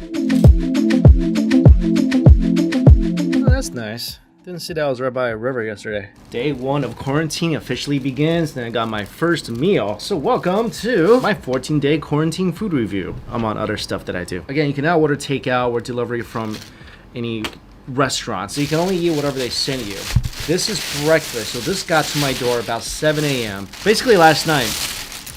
Oh, that's nice. Didn't see that I was right by a river yesterday. Day 1 of quarantine officially begins, and I got my first meal. So welcome to my 14-day quarantine food review, among other stuff that I do. Again, you can now order takeout or delivery from any restaurant, so you can only eat whatever they send you. This is breakfast, so this got to my door about 7 a.m. Basically last night,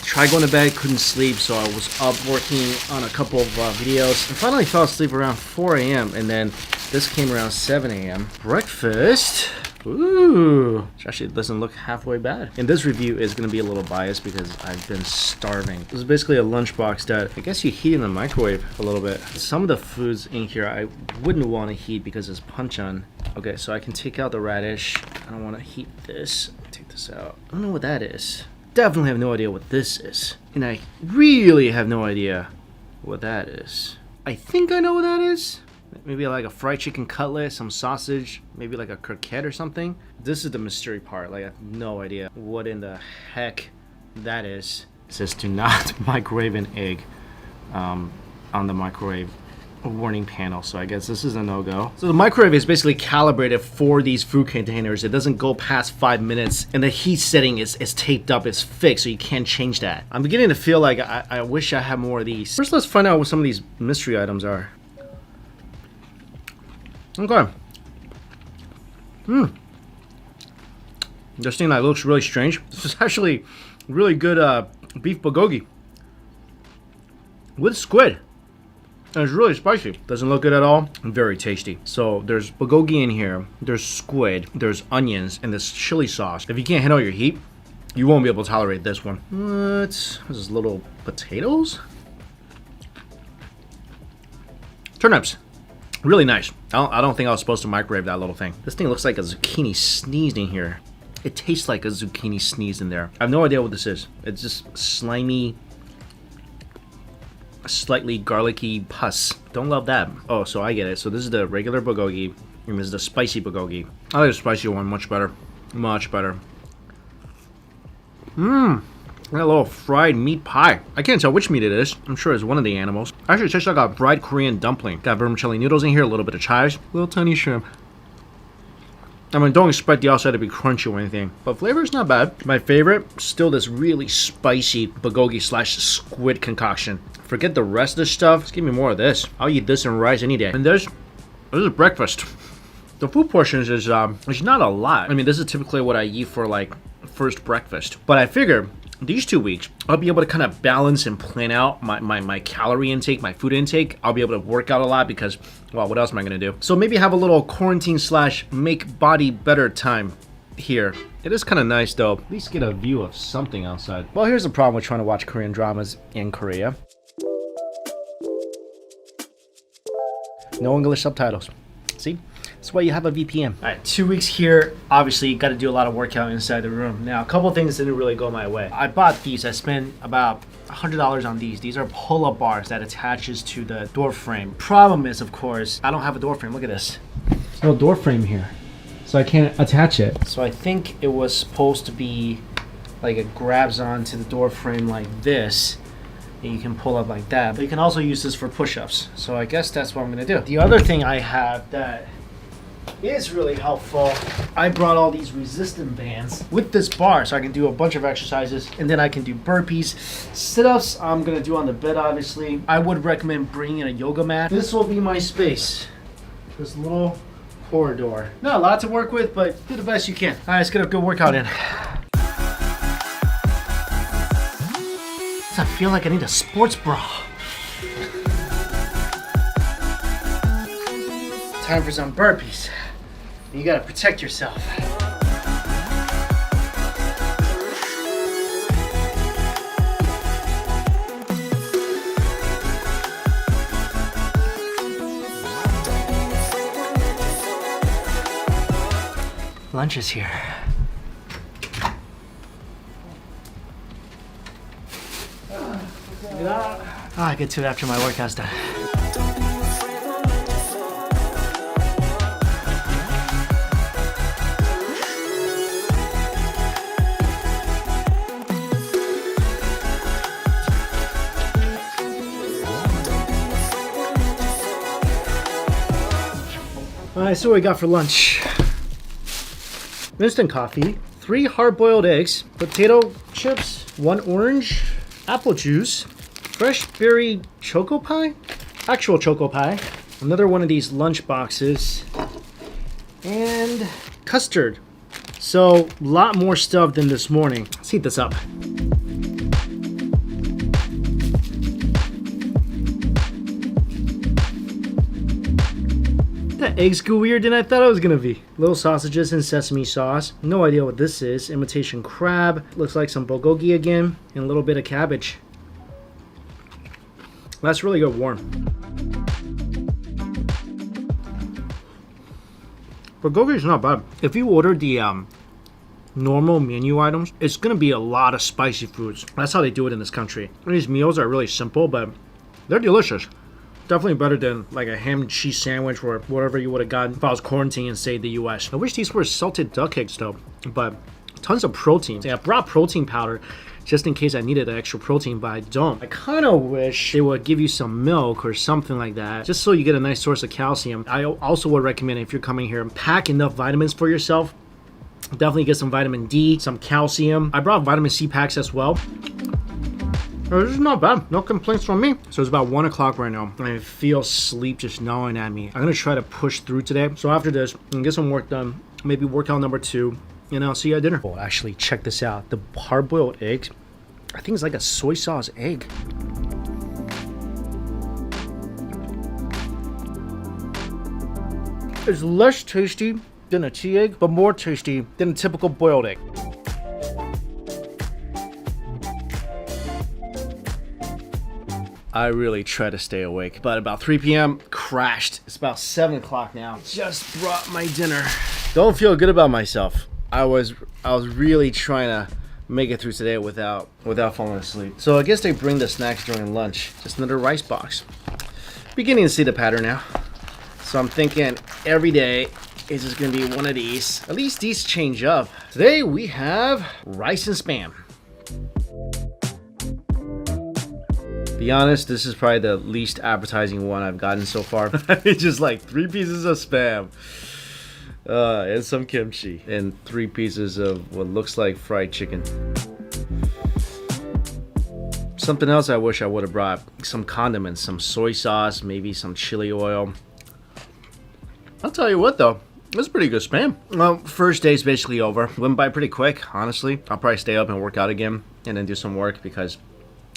tried going to bed, couldn't sleep, so I was up working on a couple of videos, and finally fell asleep around 4 a.m. and then this came around 7 a.m. Breakfast. Ooh, which actually doesn't look halfway bad. And this review is going to be a little biased because I've been starving. This is basically a lunchbox that I guess you heat in the microwave a little bit. Some of the foods in here I wouldn't want to heat because it's puncheon. Okay, so I can take out the radish. I don't want to heat this. Take this out. I don't know what that is. Definitely have no idea what this is. And I really have no idea what that is. I think I know what that is. Maybe like a fried chicken cutlet, some sausage, maybe like a croquette or something. This is the mystery part. Like I have no idea what in the heck that is. It says do not microwave an egg on the microwave warning panel. So I guess this is a no-go. So the microwave is basically calibrated for these food containers. It doesn't go past 5 minutes, and the heat setting is taped up, it's fixed, so you can't change that. I'm beginning to feel like I wish I had more of these. First, let's find out what some of these mystery items are. Okay. This thing that looks really strange. This is actually really good beef bulgogi with squid. And it's really spicy. Doesn't look good at all. Very tasty. So there's bulgogi in here. There's squid. There's onions and this chili sauce. If you can't handle your heat, you won't be able to tolerate this one. What? This is little potatoes? Turnips. Really nice. I don't think I was supposed to microwave that little thing. This thing looks like a zucchini sneezed in here. It tastes like a zucchini sneezed in there. I have no idea what this is. It's just slimy, slightly garlicky pus. Don't love that. Oh, so I get it. So this is the regular bulgogi, and this is the spicy bulgogi. I like the spicy one much better. Much better. That little fried meat pie. I can't tell which meat it is. I'm sure it's one of the animals. Actually, it tastes like a fried Korean dumpling. Got vermicelli noodles in here, a little bit of chives, little tiny shrimp. I mean, don't expect the outside to be crunchy or anything, but flavor is not bad. My favorite, still this really spicy bulgogi slash squid concoction. Forget the rest of the stuff. Just give me more of this. I'll eat this and rice any day. And this is breakfast. The food portions is not a lot. I mean, this is typically what I eat for like first breakfast, but I figure these 2 weeks, I'll be able to kind of balance and plan out my calorie intake, my food intake. I'll be able to work out a lot because, well, what else am I going to do? So maybe have a little quarantine slash make body better time here. It is kind of nice, though. At least get a view of something outside. Well, here's the problem with trying to watch Korean dramas in Korea. No English subtitles. See? That's why you have a VPN. All right, 2 weeks here. Obviously, you got to do a lot of workout inside the room. Now, a couple things didn't really go my way. I bought these. I spent about $100 on these. These are pull-up bars that attaches to the door frame. Problem is, of course, I don't have a door frame. Look at this. There's no door frame here, so I can't attach it. So I think it was supposed to be like it grabs onto the door frame like this, and you can pull up like that. But you can also use this for push-ups. So I guess that's what I'm gonna do. The other thing I have that is really helpful, I brought all these resistant bands with this bar so I can do a bunch of exercises, and then I can do burpees. Sit-ups I'm gonna do on the bed, obviously. I would recommend bringing in a yoga mat. This will be my space, this little corridor. Not a lot to work with, but do the best you can. All right, let's get a good workout in. I feel like I need a sports bra. Time for some burpees. You gotta protect yourself. Lunch is here. I get to it after my workout's done. Alright, so what we got for lunch? Instant coffee, 3 hard-boiled eggs, potato chips, 1 orange, apple juice, fresh berry choco pie, actual choco pie, another one of these lunch boxes, and custard. So, a lot more stuff than this morning. Let's heat this up. That egg's gooier than I thought it was gonna be. Little sausages and sesame sauce. No idea what this is. Imitation crab. Looks like some bulgogi again. And a little bit of cabbage. That's really good warm. Bulgogi is not bad. If you order the normal menu items, it's gonna be a lot of spicy foods. That's how they do it in this country. These meals are really simple, but they're delicious. Definitely better than like a ham and cheese sandwich or whatever you would have gotten if I was quarantining in, say, the US. I wish these were salted duck eggs though, but tons of protein. Yeah, I brought protein powder just in case I needed the extra protein, but I don't. I kind of wish they would give you some milk or something like that, just so you get a nice source of calcium. I also would recommend, if you're coming here, pack enough vitamins for yourself. Definitely get some vitamin D, some calcium. I brought vitamin C packs as well. This is not bad. No complaints from me. So it's about 1 o'clock right now. I feel sleep just gnawing at me. I'm gonna try to push through today. So after this, I'm gonna get some work done. Maybe workout number 2. And I'll see you at dinner. Oh, actually, check this out. The hard-boiled eggs. I think it's like a soy sauce egg. It's less tasty than a tea egg, but more tasty than a typical boiled egg. I really try to stay awake, but about 3 p.m. crashed. It's about 7 o'clock now. Just brought my dinner. Don't feel good about myself. I was really trying to make it through today without falling asleep. So I guess they bring the snacks during lunch. Just another rice box. Beginning to see the pattern now. So I'm thinking every day is just gonna be one of these. At least these change up. Today we have rice and spam. Be honest, this is probably the least appetizing one I've gotten so far. It's just like 3 pieces of spam, and some kimchi, and 3 pieces of what looks like fried chicken. Something else I wish I would have brought, some condiments, some soy sauce, maybe some chili oil. I'll tell you what though, it's pretty good spam. Well, first day's basically over. Went by pretty quick, honestly. I'll probably stay up and work out again, and then do some work because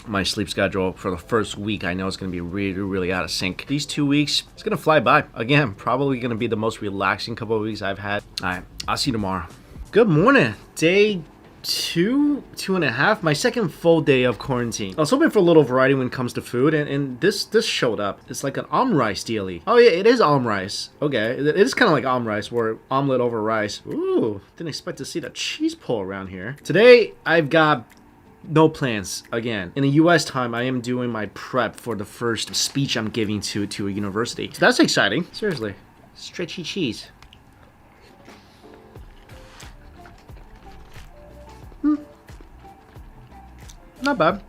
my sleep schedule for the first week I know it's going to be really out of sync. These 2 weeks, it's going to fly by. Again, probably going to be the most relaxing couple of weeks I've had. Alright, I'll see you tomorrow. Good morning. Day 2.5, my second full day of quarantine. I was hoping for a little variety when it comes to food, and this showed up. It's like an rice dealie. Oh yeah, it is rice. Okay, it is kind of like rice, or omelet over rice. Ooh, didn't expect to see that cheese pull around here. Today, I've got no plans. Again, in the US time, I am doing my prep for the first speech I'm giving to a university. So that's exciting. Seriously. Stretchy cheese. Not bad.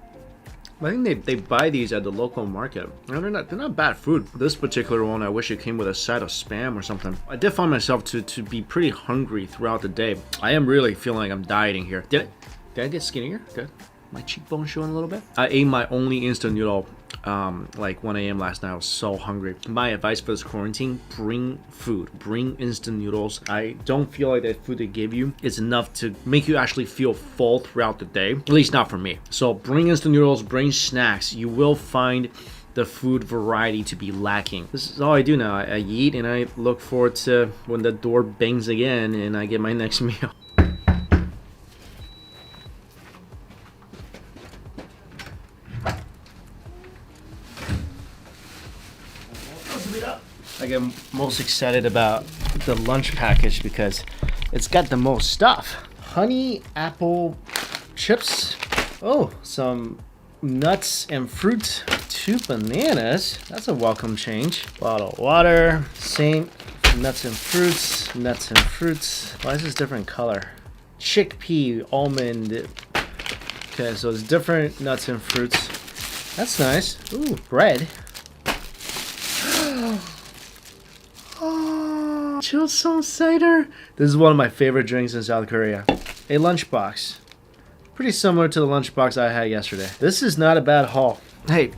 I think they buy these at the local market. No, they're not bad food. This particular one, I wish it came with a side of spam or something. I did find myself to be pretty hungry throughout the day. I am really feeling like I'm dieting here. Did I get skinnier? Good. My cheekbone showing a little bit. I ate my only instant noodle like 1 a.m. last night. I was so hungry. My advice for this quarantine, bring food. Bring instant noodles. I don't feel like that food they give you is enough to make you actually feel full throughout the day. At least not for me. So bring instant noodles, bring snacks. You will find the food variety to be lacking. This is all I do now. I eat and I look forward to when the door bangs again and I get my next meal. I get most excited about the lunch package because it's got the most stuff. Honey apple chips. Oh, some nuts and fruit. 2 bananas. That's a welcome change. Bottle of water. Same nuts and fruits. Nuts and fruits. Why is this different color? Chickpea, almond. Okay, so it's different nuts and fruits. That's nice. Ooh, bread. Chilsong cider. This is one of my favorite drinks in South Korea. A lunchbox. Pretty similar to the lunchbox I had yesterday. This is not a bad haul. Hey,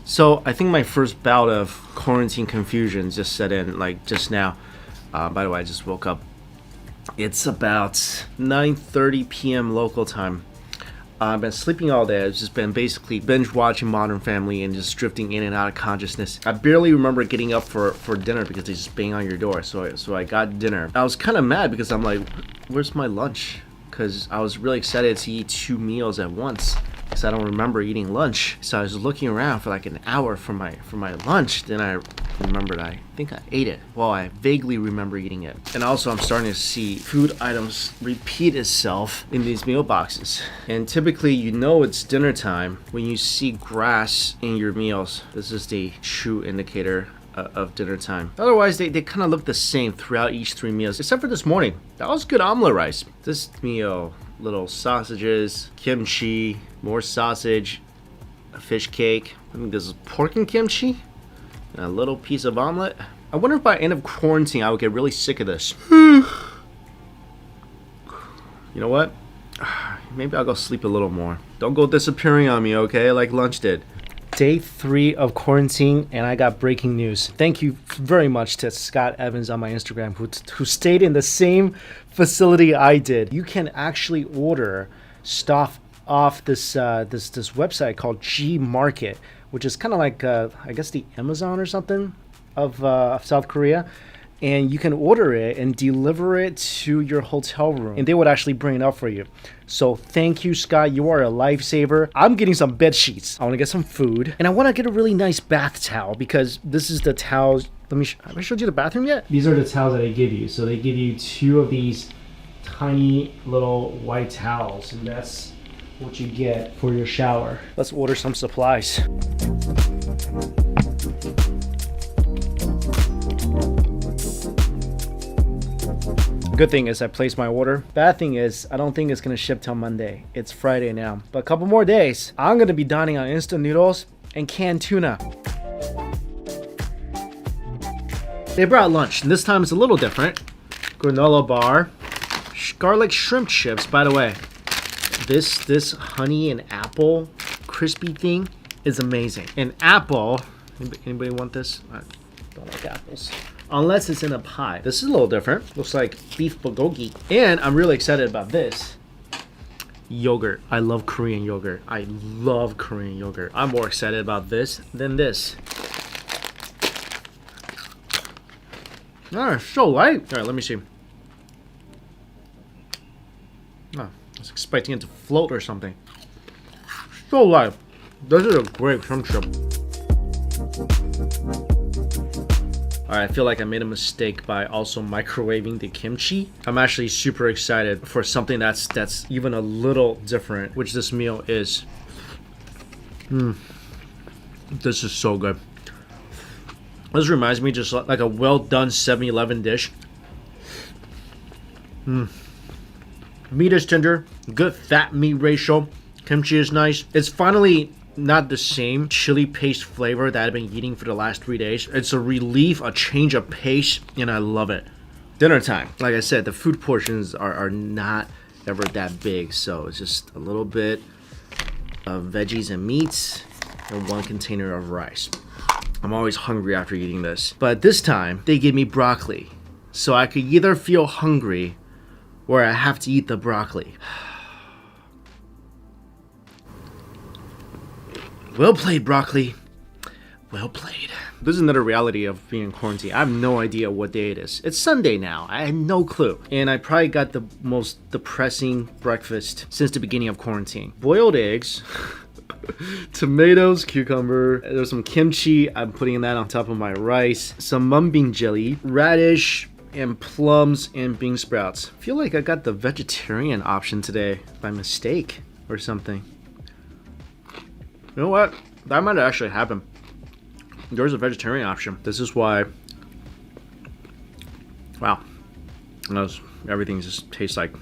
so I think my first bout of quarantine confusion just set in, like just now. By the way, I just woke up. It's about 9:30 p.m. local time. I've been sleeping all day. I've just been basically binge watching Modern Family and just drifting in and out of consciousness. I barely remember getting up for dinner because they just bang on your door. So I got dinner. I was kind of mad because I'm like, where's my lunch? Because I was really excited to eat 2 meals at once. Because I don't remember eating lunch. So I was looking around for like an hour for my lunch. Then I remembered I think I ate it. Well, I vaguely remember eating it. And also I'm starting to see food items repeat itself in these meal boxes. And typically you know it's dinner time when you see grass in your meals. This is the true indicator of dinner time. Otherwise they kind of look the same throughout each 3 meals, except for this morning. That was good omelet rice. This meal, little sausages, kimchi, more sausage, a fish cake. I think this is pork and kimchi, and a little piece of omelet. I wonder if by end of quarantine I would get really sick of this. You know what? Maybe I'll go sleep a little more. Don't go disappearing on me, okay? Like lunch did. Day 3 of quarantine, and I got breaking news. Thank you very much to Scott Evans on my Instagram who stayed in the same facility I did. You can actually order stuff off this website called G Market, which is kind of like I guess the Amazon or something of South Korea. And you can order it and deliver it to your hotel room, and they would actually bring it up for you. So thank you, Scott. You are a lifesaver. I'm getting some bed sheets. I want to get some food, and I want to get a really nice bath towel because this is the towels. Have I showed you the bathroom yet? These are the towels that they give you. So they give you 2 of these tiny little white towels, and that's what you get for your shower. Let's order some supplies. Good thing is I placed my order. Bad thing is I don't think it's gonna ship till Monday. It's Friday now. But a couple more days, I'm gonna be dining on instant noodles and canned tuna. They brought lunch, and this time it's a little different. Granola bar, garlic shrimp chips. By the way, this honey and apple crispy thing is amazing. And apple, anybody want this? I don't like apples. Unless it's in a pie. This is a little different. Looks like beef bulgogi. And I'm really excited about this. Yogurt. I love Korean yogurt. I love Korean yogurt. I'm more excited about this than this. It's so light. All right, let me see. Oh, it's expecting it to float or something. So light. This is a great shrimp chip. Alright, I feel like I made a mistake by also microwaving the kimchi. I'm actually super excited for something that's even a little different, which this meal is. This is so good. This reminds me just like a well done 7-Eleven dish. Meat is tender, good fat meat ratio. Kimchi is nice. It's finally not the same chili paste flavor that I've been eating for the last 3 days. It's a relief, a change of pace, and I love it. Dinner time. Like I said, the food portions are not ever that big, so it's just a little bit of veggies and meats and 1 container of rice. I'm always hungry after eating this. But this time, they give me broccoli. So I could either feel hungry or I have to eat the broccoli. Well played, broccoli. Well played. This is another reality of being in quarantine. I have no idea what day it is. It's Sunday now. I had no clue. And I probably got the most depressing breakfast since the beginning of quarantine. Boiled eggs, tomatoes, cucumber. There's some kimchi. I'm putting that on top of my rice. Some mung jelly, radish, and plums and bean sprouts. I feel like I got the vegetarian option today by mistake or something. You know what? That might actually happen. There's a vegetarian option. This is why. Wow. Everything just tastes like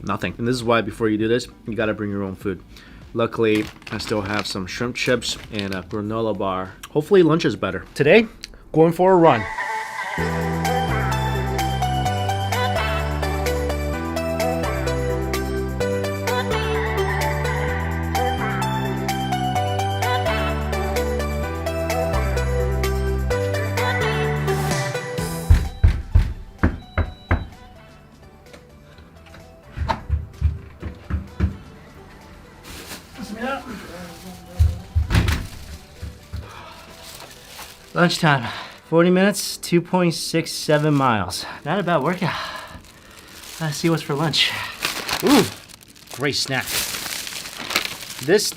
nothing. And this is why before you do this, you gotta bring your own food. Luckily, I still have some shrimp chips and a granola bar. Hopefully lunch is better. Today, going for a run. Lunchtime. 40 minutes, 2.67 miles. Not a bad workout. Let's see what's for lunch. Ooh, great snack. This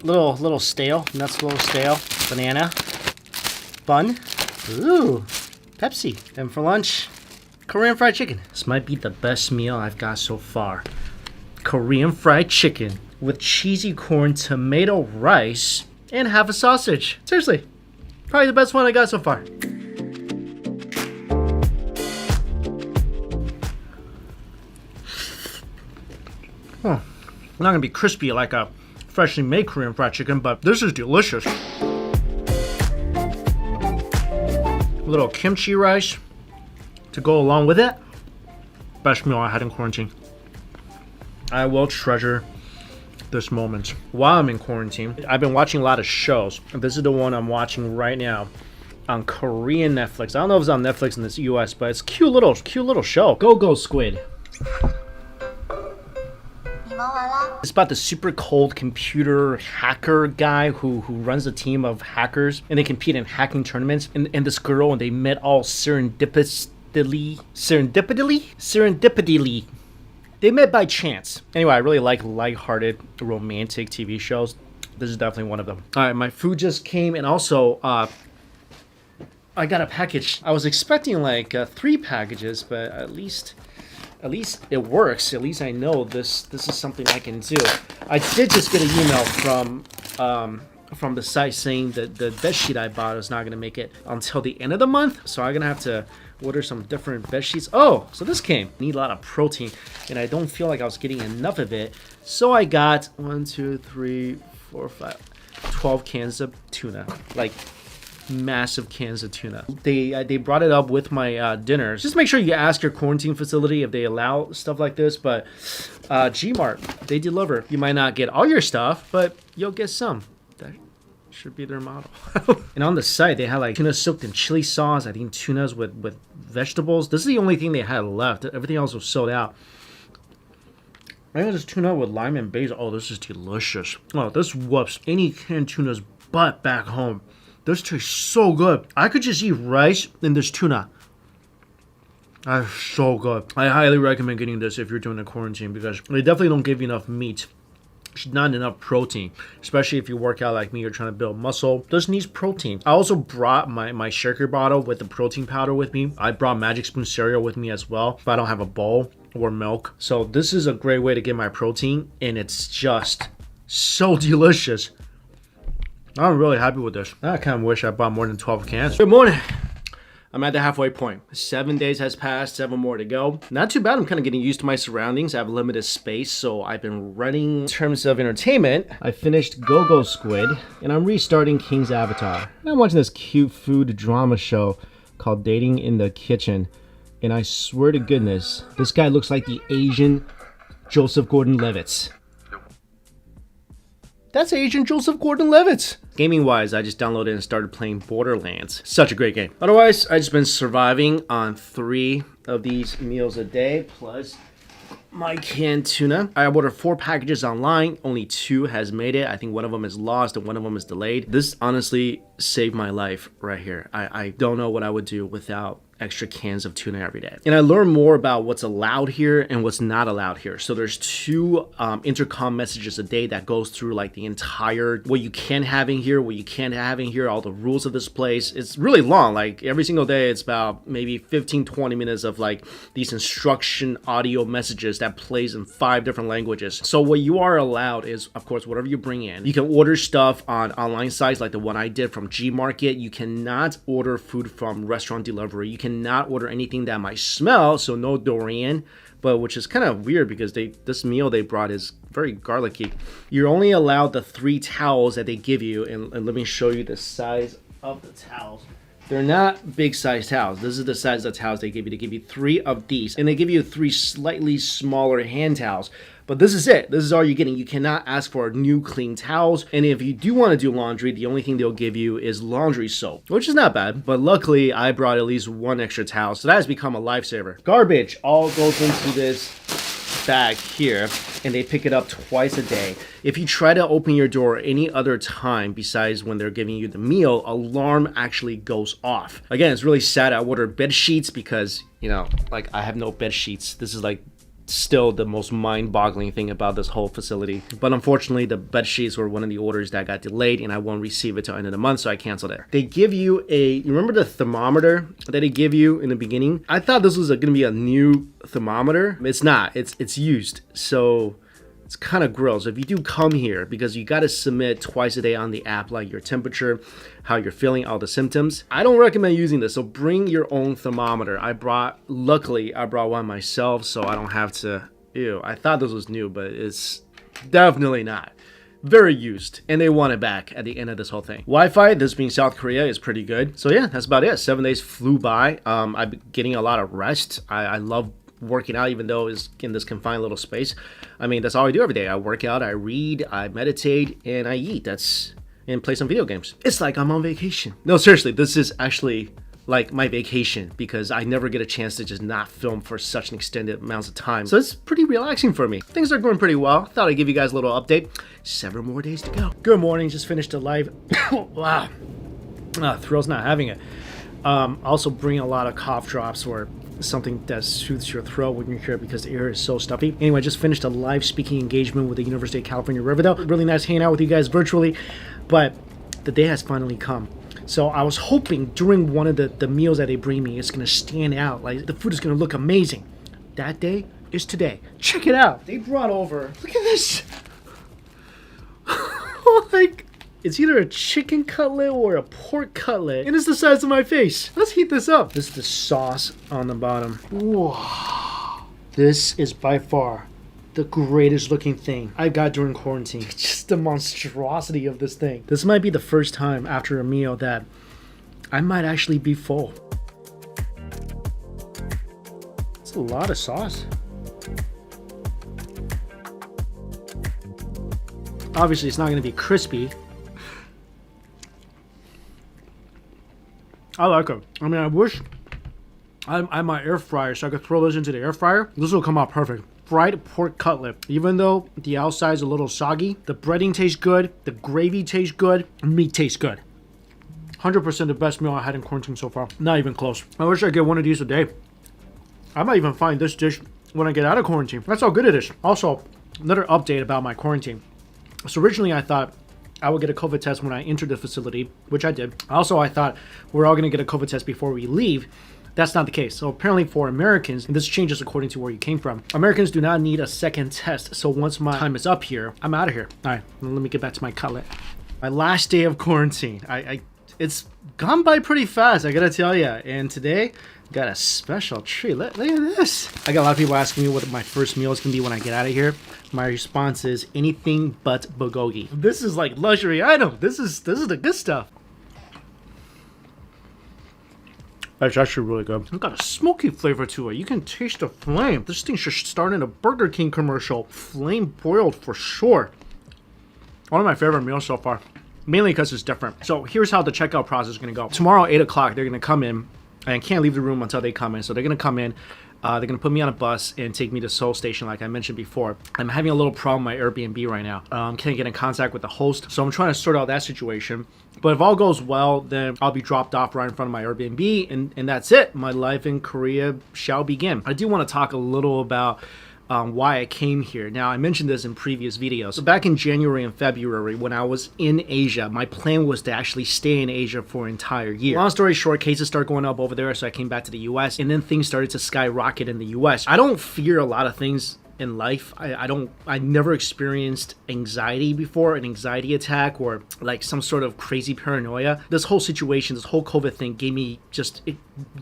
little stale, nuts a little stale, banana, bun. Ooh, Pepsi. And for lunch, Korean fried chicken. This might be the best meal I've got so far. Korean fried chicken with cheesy corn, tomato rice, and half a sausage. Seriously, probably the best one I got so far. Huh. Not gonna be crispy like a freshly made Korean fried chicken, but this is delicious. A little kimchi rice to go along with it. Best meal I had in quarantine. I will treasure this moment. While I'm in quarantine, I've been watching a lot of shows. This is the one I'm watching right now on Korean Netflix. I don't know if it's on Netflix in the US, but it's a cute little show. Go Squid. It's about the super cold computer hacker guy who runs a team of hackers, and they compete in hacking tournaments. And this girl, and they met all serendipitously. They met by chance. Anyway, I really like lighthearted, romantic TV shows. This is definitely one of them. All right, my food just came, and also I got a package. I was expecting like 3 packages, but at least it works. At least I know this is something I can do. I did just get an email from the site saying that the bed sheet I bought is not gonna make it until the end of the month, so I'm gonna have to order some different bed sheets. Oh, so this came. I need a lot of protein, and I don't feel like I was getting enough of it, so I got 1, 2, 3, 4, 5, 12 cans of tuna. Like massive cans of tuna. They brought it up with my dinners. Just make sure you ask your quarantine facility if they allow stuff like this, but Gmart, they deliver. You might not get all your stuff, but you'll get some. That should be their model. And on the site, they had like tuna soaked in chili sauce. I think tunas with vegetables. This is the only thing they had left. Everything else was sold out. I think this tuna with lime and basil. Oh, this is delicious. Oh, this whoops any canned tuna's butt back home. This tastes so good. I could just eat rice and this tuna. That's so good. I highly recommend getting this if you're doing a quarantine, because they definitely don't give you enough meat. Not enough protein, especially if you work out like me, you're trying to build muscle. This needs protein. I also brought my shaker bottle with the protein powder with me. I brought Magic Spoon cereal with me as well if I don't have a bowl or milk. So this is a great way to get my protein, and it's just so delicious. I'm really happy with this. I kind of wish I bought more than 12 cans. Good morning. I'm at the halfway point. 7 days has passed, 7 more to go. Not too bad. I'm kind of getting used to my surroundings. I have limited space, so I've been running. In terms of entertainment, I finished Go Squid, and I'm restarting King's Avatar. And I'm watching this cute food drama show called Dating in the Kitchen, and I swear to goodness, this guy looks like the Asian Joseph Gordon-Levitt. That's Asian Joseph Gordon-Levitt. Gaming-wise, I just downloaded and started playing Borderlands. Such a great game. Otherwise, I've just been surviving on 3 of these meals a day, plus my canned tuna. I ordered 4 packages online. Only 2 has made it. I think one of them is lost and one of them is delayed. This honestly saved my life right here. I don't know what I would do without extra cans of tuna every day. And I learned more about what's allowed here and what's not allowed here. So there's 2 intercom messages a day that goes through like the entire, what you can have in here, what you can't have in here, all the rules of this place. It's really long. Like every single day, it's about maybe 15-20 minutes of like these instruction audio messages that plays in 5 different languages. So what you are allowed is, of course, whatever you bring in. You can order stuff on online sites like the one I did from Gmarket. You cannot order food from restaurant delivery. You cannot order anything that might smell, so no durian, but which is kind of weird because this meal they brought is very garlicky. You're only allowed the 3 towels that they give you, and let me show you the size of the towels. They're not big size towels. This is the size of the towels they give you. They give you 3 of these, and they give you 3 slightly smaller hand towels. But this is it. This is all you're getting. You cannot ask for new clean towels. And if you do want to do laundry, the only thing they'll give you is laundry soap, which is not bad. But luckily, I brought at least 1 extra towel, so that has become a lifesaver. Garbage all goes into this bag here, and they pick it up twice a day. If you try to open your door any other time besides when they're giving you the meal, alarm actually goes off. Again, it's really sad. I ordered bed sheets because, you know, like I have no bed sheets. This is like still the most mind-boggling thing about this whole facility. But unfortunately, the bed sheets were one of the orders that got delayed, and I won't receive it till end of the month, so I canceled it. They give you you remember the thermometer that they give you in the beginning? I thought this was gonna be a new thermometer. It's not. It's used. So it's kind of gross. If you do come here, because you got to submit twice a day on the app, like your temperature, how you're feeling, all the symptoms. I don't recommend using this, so bring your own thermometer. Luckily, I brought one myself, so I don't have to, I thought this was new, but it's definitely not. Very used, and they want it back at the end of this whole thing. Wi-Fi, this being South Korea, is pretty good. So yeah, that's about it. 7 days flew by. I've been getting a lot of rest. I love working out, even though it's in this confined little space. I mean, that's all I do every day. I work out, I read, I meditate, and I eat. And play some video games. It's like I'm on vacation. No, seriously, this is actually like my vacation because I never get a chance to just not film for such an extended amounts of time. So it's pretty relaxing for me. Things are going pretty well. Thought I'd give you guys a little update. 7 more days to go. Good morning, just finished a live. Wow. Throat's not having it. Also bring a lot of cough drops or something that soothes your throat when you're here because the air is so stuffy. Anyway, I just finished a live speaking engagement with the University of California, Riverdale. Really nice hanging out with you guys virtually, but the day has finally come. So I was hoping during one of the meals that they bring me, it's gonna stand out. Like the food is gonna look amazing. That day is today. Check it out. They brought over, look at this. Like, it's either a chicken cutlet or a pork cutlet, and it's the size of my face. Let's heat this up. This is the sauce on the bottom. Whoa. This is by far the greatest looking thing I got during quarantine. Just the monstrosity of this thing. This might be the first time after a meal that I might actually be full. It's a lot of sauce. Obviously, it's not going to be crispy. I like it. I mean, I wish I had my air fryer so I could throw this into the air fryer. This will come out perfect. Fried pork cutlet. Even though the outside's a little soggy, the breading tastes good, the gravy tastes good, meat tastes good. 100% the best meal I had in quarantine so far. Not even close. I wish I could get one of these a day. I might even find this dish when I get out of quarantine. That's how good it is. Also, another update about my quarantine. So originally I thought I would get a COVID test when I entered the facility, which I did. Also, I thought we're all going to get a COVID test before we leave. That's not the case. So apparently for Americans, and this changes according to where you came from, Americans do not need a second test. So once my time is up here, I'm out of here. All right, let me get back to my cutlet. My last day of quarantine. It's gone by pretty fast, I gotta tell you. And today, got a special treat. Look at this. I got a lot of people asking me what my first meal is gonna be when I get out of here. My response is anything but bulgogi. This is like luxury item. This is the good stuff. That's actually really good. It's got a smoky flavor to it. You can taste the flame. This thing should start in a Burger King commercial. Flame broiled for sure. One of my favorite meals so far. Mainly because it's different. So here's how the checkout process is going to go. Tomorrow, 8 o'clock, they're going to come in. I can't leave the room until they come in. So they're going to come in. They're going to put me on a bus and take me to Seoul Station like I mentioned before. I'm having a little problem with my Airbnb right now. Can't get in contact with the host. So I'm trying to sort out that situation. But if all goes well, then I'll be dropped off right in front of my Airbnb. And that's it. My life in Korea shall begin. I do want to talk a little about why I came here. Now, I mentioned this in previous videos. So back in January and February, when I was in Asia, my plan was to actually stay in Asia for an entire year. Long story short, cases started going up over there, so I came back to the US, and then things started to skyrocket in the US. I don't fear a lot of things in life. I never experienced anxiety before, an anxiety attack or like some sort of crazy paranoia. This whole situation, this whole COVID thing gave me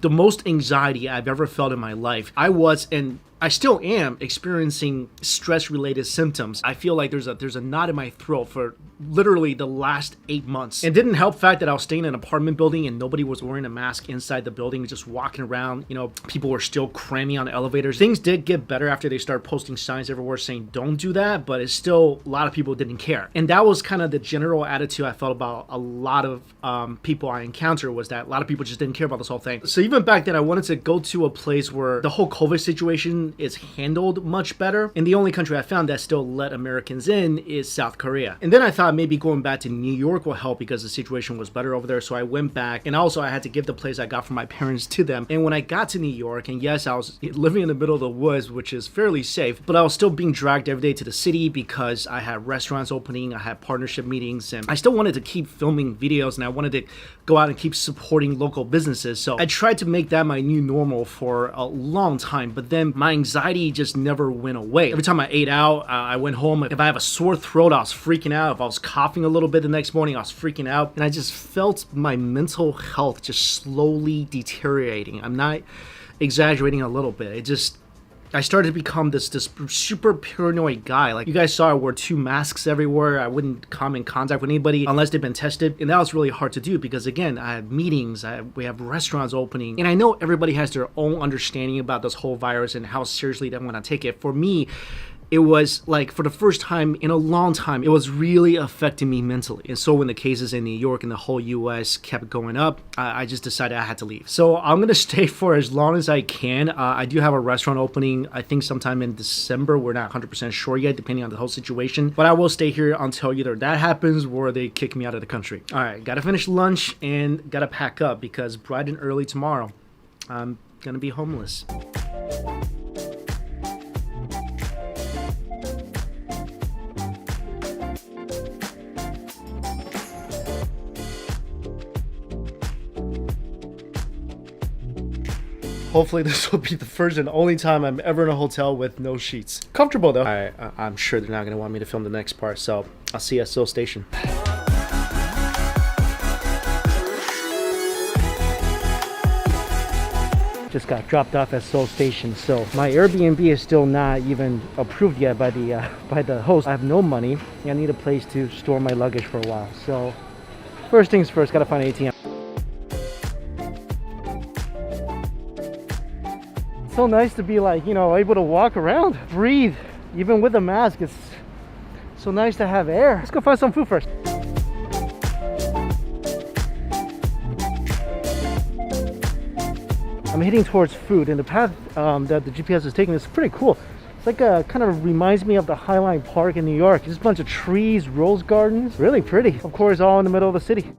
the most anxiety I've ever felt in my life. I still am experiencing stress-related symptoms. I feel like there's a knot in my throat for literally the last 8 months. It didn't help the fact that I was staying in an apartment building and nobody was wearing a mask inside the building, just walking around. You know, people were still cramming on elevators. Things did get better after they started posting signs everywhere saying don't do that, but it's still a lot of people didn't care. And that was kind of the general attitude I felt about a lot of people I encountered, was that a lot of people just didn't care about this whole thing. So even back then, I wanted to go to a place where the whole COVID situation found is handled much better. And the only country I found that still let Americans in is South Korea. And then I thought maybe going back to New York will help because the situation was better over there. So I went back, and also I had to give the place I got from my parents to them. And when I got to New York, and yes, I was living in the middle of the woods, which is fairly safe, but I was still being dragged every day to the city because I had restaurants opening, I had partnership meetings, and I still wanted to keep filming videos, and I wanted to go out and keep supporting local businesses. So I tried to make that my new normal for a long time, but then my anxiety just never went away. Every time I ate out, I went home. If I have a sore throat, I was freaking out. If I was coughing a little bit the next morning, I was freaking out. And I just felt my mental health just slowly deteriorating. I'm not exaggerating a little bit. I started to become this super paranoid guy. Like you guys saw, I wore 2 masks everywhere. I wouldn't come in contact with anybody unless they've been tested. And that was really hard to do because, again, I had meetings, we have restaurants opening. And I know everybody has their own understanding about this whole virus and how seriously they want to take it. For me, it was like, for the first time in a long time, it was really affecting me mentally. And so when the cases in New York and the whole US kept going up, I just decided I had to leave. So I'm going to stay for as long as I can. I do have a restaurant opening, I think sometime in December. We're not 100% sure yet, depending on the whole situation. But I will stay here until either that happens or they kick me out of the country. All right, got to finish lunch and got to pack up because bright and early tomorrow, I'm going to be homeless. Hopefully this will be the first and only time I'm ever in a hotel with no sheets. Comfortable though. I'm sure they're not going to want me to film the next part, so I'll see you at Seoul Station. Just got dropped off at Seoul Station, so my Airbnb is still not even approved yet by the host. I have no money. I need a place to store my luggage for a while. So first things first, gotta find an ATM. So nice to be like, you know, able to walk around, breathe, even with a mask. It's so nice to have air. Let's go find some food first. I'm heading towards food, and the path that the GPS is taking is pretty cool. It's like kind of reminds me of the Highline Park in New York. Just a bunch of trees, rose gardens, really pretty. Of course, all in the middle of the city.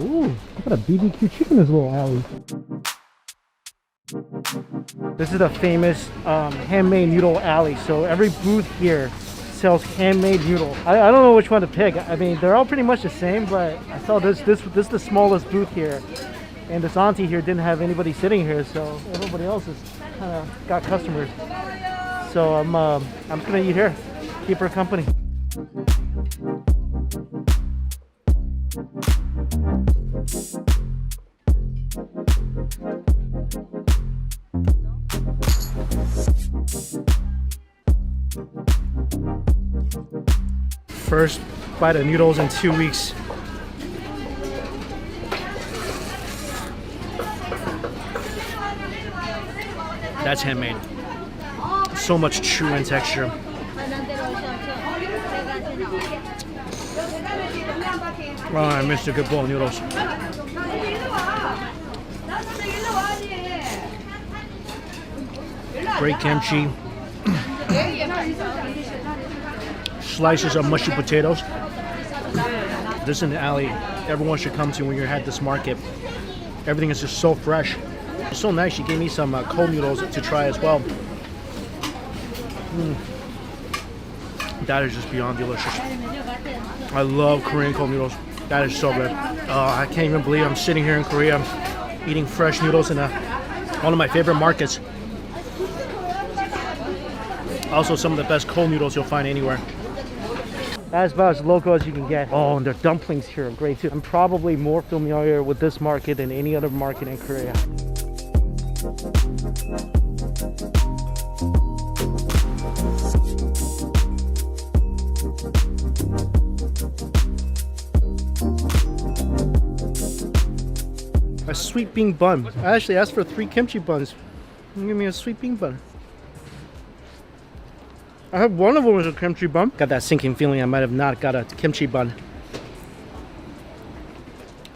Ooh, look at a BBQ chicken in this little alley. This is the famous handmade noodle alley. So every booth here sells handmade noodles. I don't know which one to pick. I mean, they're all pretty much the same, but I saw this is the smallest booth here. And this auntie here didn't have anybody sitting here, so everybody else has kind of got customers. So I'm just gonna eat here, keep her company. First bite of noodles in 2 weeks. That's handmade. So much chew and texture. Oh, I missed a good bowl of noodles. Great kimchi. Slices of mushy potatoes. This is an alley everyone should come to when you're at this market. Everything is just so fresh. It's so nice. She gave me some cold noodles to try as well. That is just beyond delicious. I love Korean cold noodles. That is so good. I can't even believe I'm sitting here in Korea eating fresh noodles in one of my favorite markets. Also some of the best cold noodles you'll find anywhere. That's about as local as you can get. Oh, and their dumplings here are great too. I'm probably more familiar with this market than any other market in Korea. A sweet bean bun. I actually asked for 3 kimchi buns. Give me a sweet bean bun. I had one of them was a kimchi bun. Got that sinking feeling I might have not got a kimchi bun.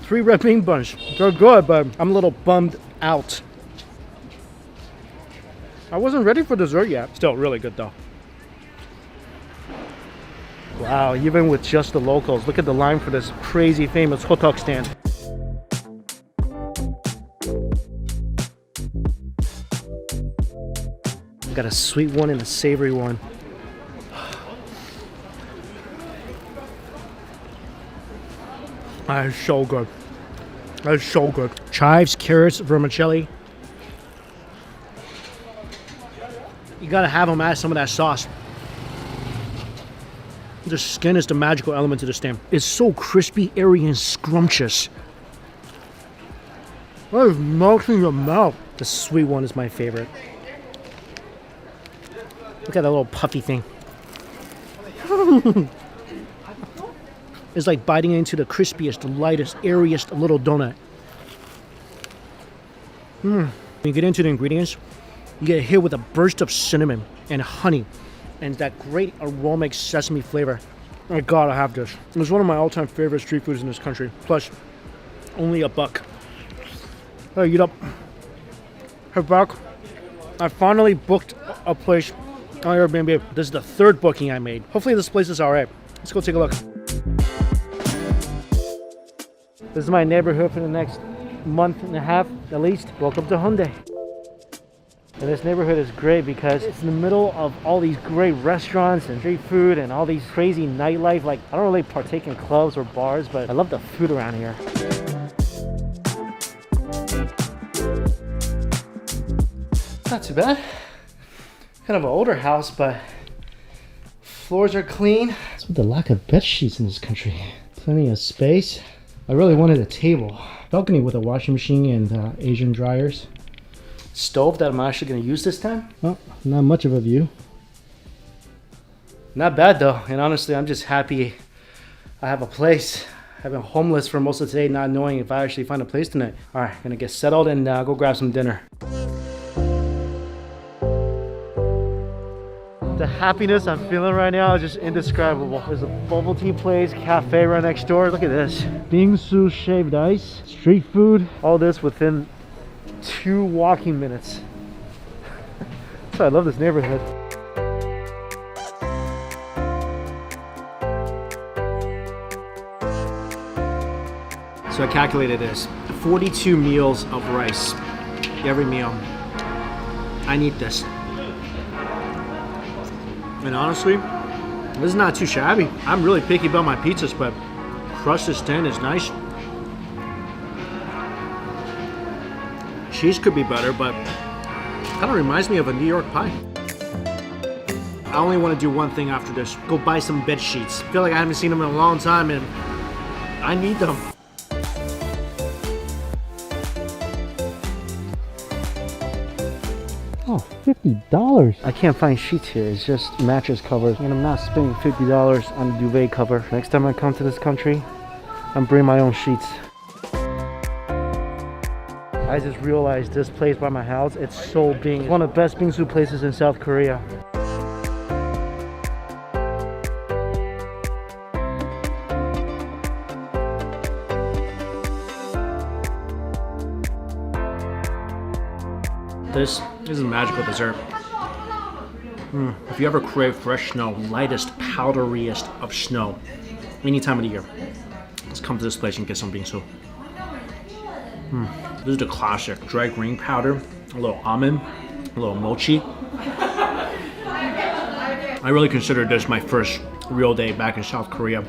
3 red bean buns. They're good, but I'm a little bummed out. I wasn't ready for dessert yet. Still really good though. Wow, even with just the locals, look at the line for this crazy famous hot dog stand. Got a sweet one and a savory one. That is so good. That is so good. Chives, carrots, vermicelli. You gotta have them add some of that sauce. The skin is the magical element to this thing. It's so crispy, airy, and scrumptious. That is melting in your mouth. The sweet one is my favorite. Look at that little puffy thing. It's like biting into the crispiest, lightest, airiest little donut. When you get into the ingredients, you get hit with a burst of cinnamon and honey and that great aromatic sesame flavor. I gotta have this. It's one of my all-time favorite street foods in this country. Plus, only $1. Hey, eat up. Hey, back. I finally booked a place on Airbnb. This is the 3rd booking I made. Hopefully this place is alright. Let's go take a look. This is my neighborhood for the next month and a half at least. Welcome to Hyundai. And this neighborhood is great because it's in the middle of all these great restaurants and street food and all these crazy nightlife. Like, I don't really partake in clubs or bars, but I love the food around here. Not too bad. Kind of an older house, but floors are clean. What's with the lack of bed sheets in this country? Plenty of space. I really wanted a table. Balcony with a washing machine and Asian dryers. Stove that I'm actually going to use this time. Well, not much of a view. Not bad though, and honestly I'm just happy I have a place. I've been homeless for most of today, not knowing if I actually find a place tonight. Alright, gonna get settled and go grab some dinner. The happiness I'm feeling right now is just indescribable. There's a bubble tea place, cafe right next door. Look at this. Bingsu shaved ice, street food, all this within 2 walking minutes. That's why I love this neighborhood. So I calculated this. 42 meals of rice every meal. I need this. And honestly, this is not too shabby. I'm really picky about my pizzas, but crust is thin, is nice. Cheese could be better, but kind of reminds me of a New York pie. I only want to do one thing after this. Go buy some bed sheets. I feel like I haven't seen them in a long time and I need them. Oh, $50. I can't find sheets here. It's just mattress covers. And I'm not spending $50 on a duvet cover. Next time I come to this country, I'm bringing my own sheets. I just realized this place by my house, it's so big. It's one of the best bingsu places in South Korea. This is a magical dessert. If you ever crave fresh snow, lightest, powderiest of snow, any time of the year, let's come to this place and get some bingsu. This is the classic dry green powder, a little almond, a little mochi. I really consider this my first real day back in South Korea.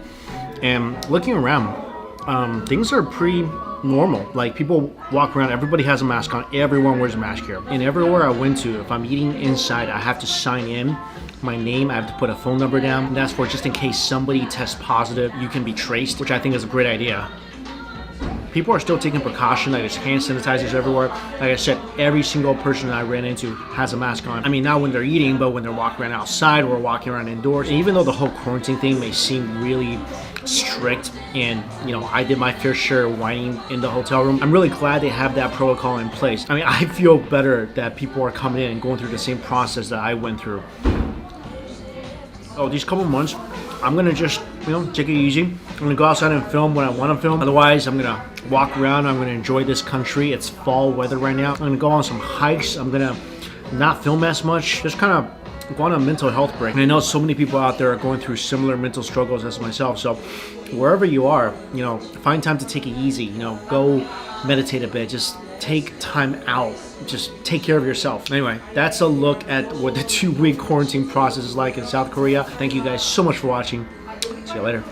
And looking around, things are pretty normal. Like, people walk around, everybody has a mask on, everyone wears a mask here. And everywhere I went to, if I'm eating inside, I have to sign in my name, I have to put a phone number down. And that's for just in case somebody tests positive, you can be traced, which I think is a great idea. People are still taking precaution, like there's hand sanitizers everywhere. Like I said, every single person that I ran into has a mask on. I mean, not when they're eating, but when they're walking around outside or walking around indoors. And even though the whole quarantine thing may seem really strict and, you know, I did my fair share of whining in the hotel room, I'm really glad they have that protocol in place. I mean, I feel better that people are coming in and going through the same process that I went through. Oh, these couple months, I'm gonna just take it easy. I'm gonna go outside and film when I want to film. Otherwise, I'm gonna walk around. I'm gonna enjoy this country. It's fall weather right now. I'm gonna go on some hikes. I'm gonna not film as much. Just kind of go on a mental health break. And I know so many people out there are going through similar mental struggles as myself. So wherever you are, find time to take it easy. Go meditate a bit. Just take time out. Just take care of yourself. Anyway, that's a look at what the 2-week quarantine process is like in South Korea. Thank you guys so much for watching. See you later.